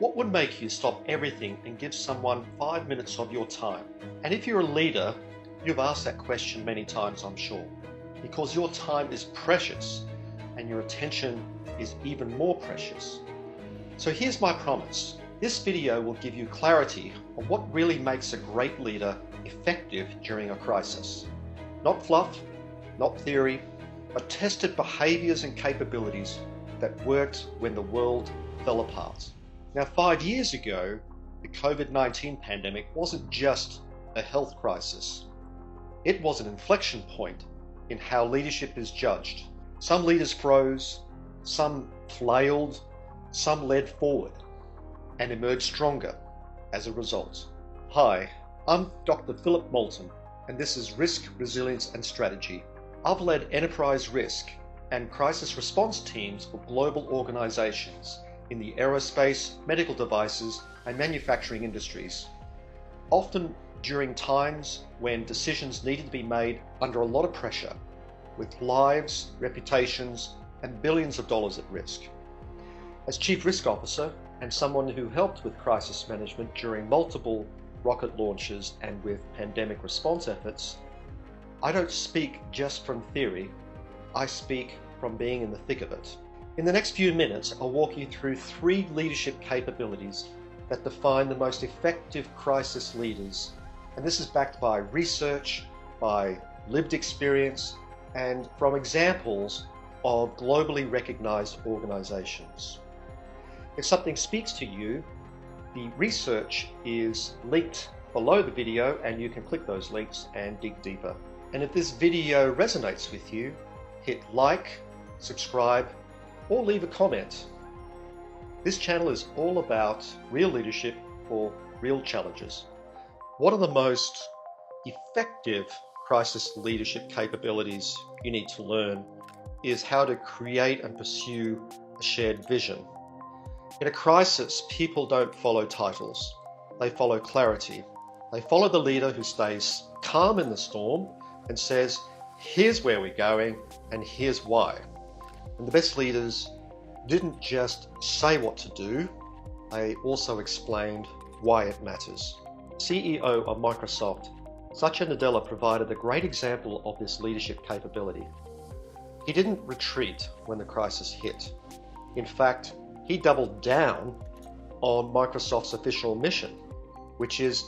What would make you stop everything and give someone 5 minutes of your time? And if you're a leader, you've asked that question many times, I'm sure, because your time is precious and your attention is even more precious. So here's my promise. This video will give you clarity on what really makes a great leader effective during a crisis. Not fluff, not theory, but tested behaviors and capabilities that worked when the world fell apart. Now, 5 years ago, the COVID-19 pandemic wasn't just a health crisis. It was an inflection point in how leadership is judged. Some leaders froze, some flailed, some led forward and emerged stronger as a result. Hi, I'm Dr. Philip Moulton, and this is Risk, Resilience and Strategy. I've led enterprise risk and crisis response teams for global organizations in the aerospace, medical devices, and manufacturing industries, often during times when decisions needed to be made under a lot of pressure, with lives, reputations, and billions of dollars at risk. As Chief Risk Officer and someone who helped with crisis management during multiple rocket launches and with pandemic response efforts, I don't speak just from theory, I speak from being in the thick of it. In the next few minutes, I'll walk you through 3 leadership capabilities that define the most effective crisis leaders. And this is backed by research, by lived experience, and from examples of globally recognized organizations. If something speaks to you, the research is linked below the video and you can click those links and dig deeper. And if this video resonates with you, hit like, subscribe, or leave a comment. This channel is all about real leadership for real challenges. What are the most effective crisis leadership capabilities you need to learn is how to create and pursue a shared vision. In a crisis, people don't follow titles, they follow clarity. They follow the leader who stays calm in the storm and says, here's where we're going and here's why. And the best leaders didn't just say what to do, they also explained why it matters. CEO of Microsoft, Satya Nadella, provided a great example of this leadership capability. He didn't retreat when the crisis hit. In fact, he doubled down on Microsoft's official mission, which is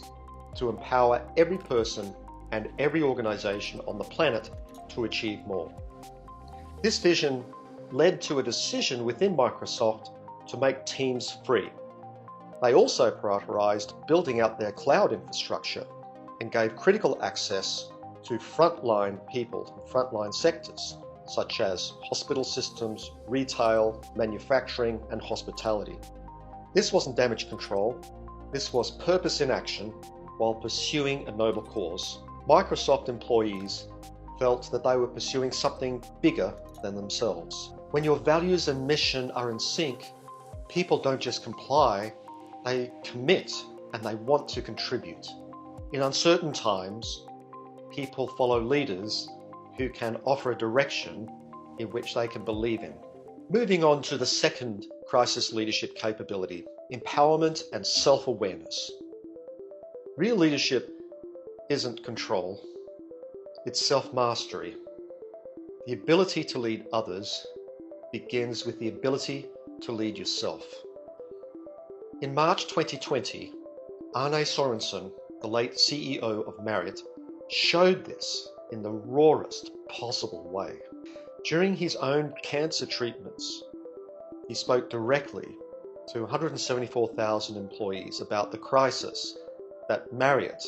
to empower every person and every organization on the planet to achieve more. This vision led to a decision within Microsoft to make teams free. They also prioritized building out their cloud infrastructure and gave critical access to frontline people in frontline sectors, such as hospital systems, retail, manufacturing, and hospitality. This wasn't damage control, this was purpose in action while pursuing a noble cause. Microsoft employees felt that they were pursuing something bigger than themselves. When your values and mission are in sync, people don't just comply, they commit and they want to contribute. In uncertain times, people follow leaders who can offer a direction in which they can believe in. Moving on to the second crisis leadership capability, empowerment and self-awareness. Real leadership isn't control, it's self-mastery. The ability to lead others begins with the ability to lead yourself. In March 2020, Arne Sorensen, the late CEO of Marriott, showed this in the rawest possible way. During his own cancer treatments, he spoke directly to 174,000 employees about the crisis that Marriott,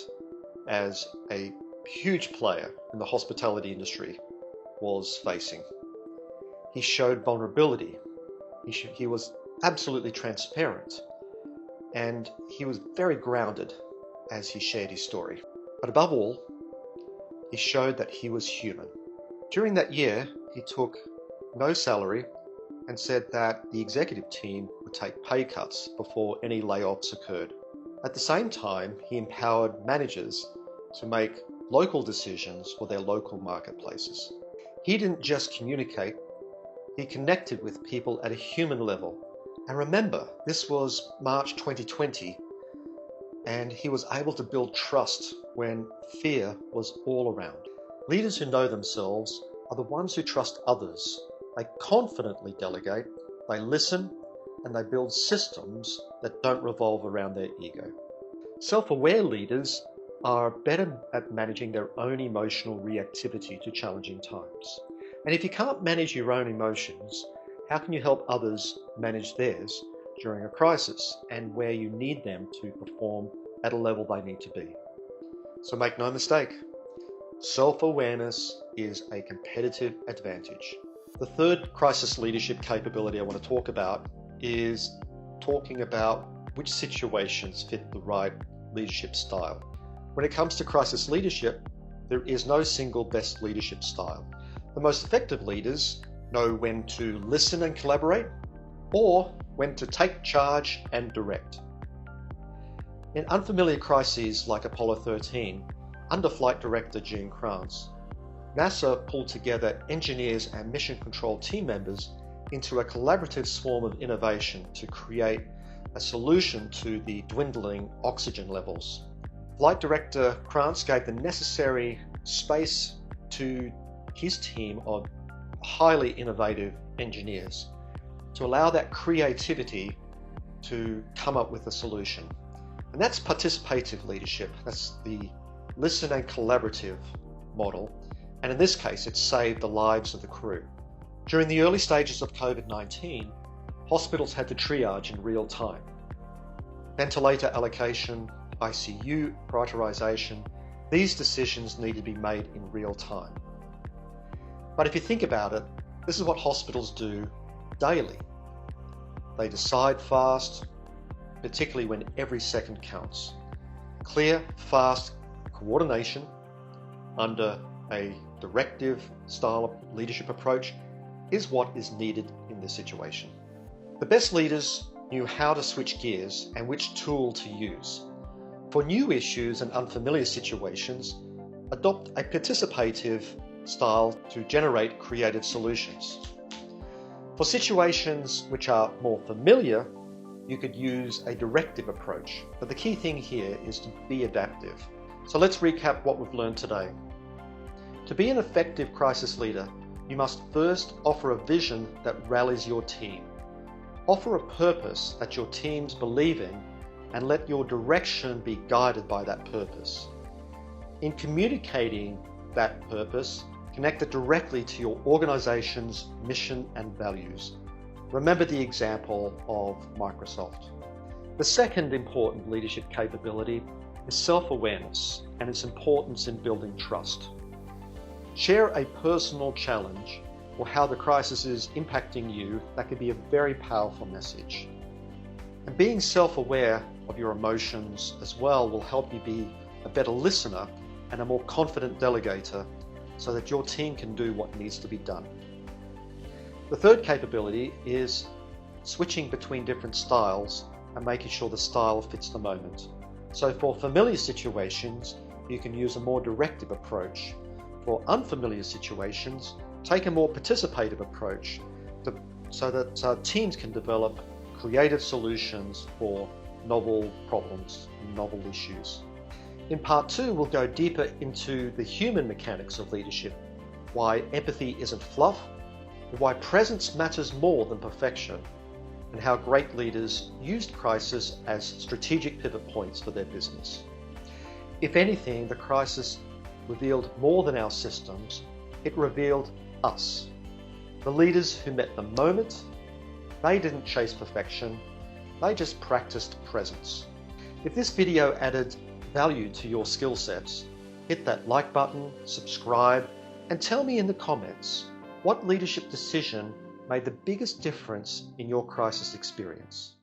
as a huge player in the hospitality industry, was facing. He showed vulnerability. He was absolutely transparent, and he was very grounded as he shared his story. But above all, he showed that he was human. During that year, he took no salary and said that the executive team would take pay cuts before any layoffs occurred. At the same time, he empowered managers to make local decisions for their local marketplaces. He didn't just communicate, he connected with people at a human level And remember, this was March 2020, and he was able to build trust when fear was all around. Leaders who know themselves are the ones who trust others. They confidently delegate, they listen, and they build systems that don't revolve around their ego. Self-aware leaders are better at managing their own emotional reactivity to challenging times. And if you can't manage your own emotions, how can you help others manage theirs during a crisis and where you need them to perform at a level they need to be? So make no mistake, self-awareness is a competitive advantage. The third crisis leadership capability I want to talk about is talking about which situations fit the right leadership style. When it comes to crisis leadership, there is no single best leadership style. The most effective leaders know when to listen and collaborate, or when to take charge and direct. In unfamiliar crises like Apollo 13, under Flight Director Gene Kranz, NASA pulled together engineers and mission control team members into a collaborative swarm of innovation to create a solution to the dwindling oxygen levels. Flight Director Kranz gave the necessary space to his team of highly innovative engineers to allow that creativity to come up with a solution. And that's participative leadership. That's the listen and collaborative model. And in this case, it saved the lives of the crew. During the early stages of COVID-19, hospitals had to triage in real time. Ventilator allocation, ICU prioritization, these decisions need to be made in real time. But if you think about it, this is what hospitals do daily. They decide fast, particularly when every second counts. Clear, fast coordination under a directive style of leadership approach is what is needed in this situation. The best leaders knew how to switch gears and which tool to use. For new issues and unfamiliar situations, adopt a participative style to generate creative solutions. For situations which are more familiar, you could use a directive approach, but the key thing here is to be adaptive. So let's recap what we've learned today. To be an effective crisis leader, you must first offer a vision that rallies your team. Offer a purpose that your teams believe in and let your direction be guided by that purpose. In communicating that purpose, connect it directly to your organization's mission and values. Remember the example of Microsoft. The second important leadership capability is self-awareness and its importance in building trust. Share a personal challenge or how the crisis is impacting you. That could be a very powerful message. And being self-aware of your emotions as well will help you be a better listener and a more confident delegator so that your team can do what needs to be done. The third capability is switching between different styles and making sure the style fits the moment. So for familiar situations, you can use a more directive approach. For unfamiliar situations, take a more participative approach so that teams can develop creative solutions for novel problems, novel issues. In part 2, we'll go deeper into the human mechanics of leadership, why empathy isn't fluff, why presence matters more than perfection, and how great leaders used crisis as strategic pivot points for their business. If anything, the crisis revealed more than our systems, it revealed us. The leaders who met the moment, they didn't chase perfection, they just practiced presence. If this video added value to your skill sets, hit that like button, subscribe, and tell me in the comments what leadership decision made the biggest difference in your crisis experience.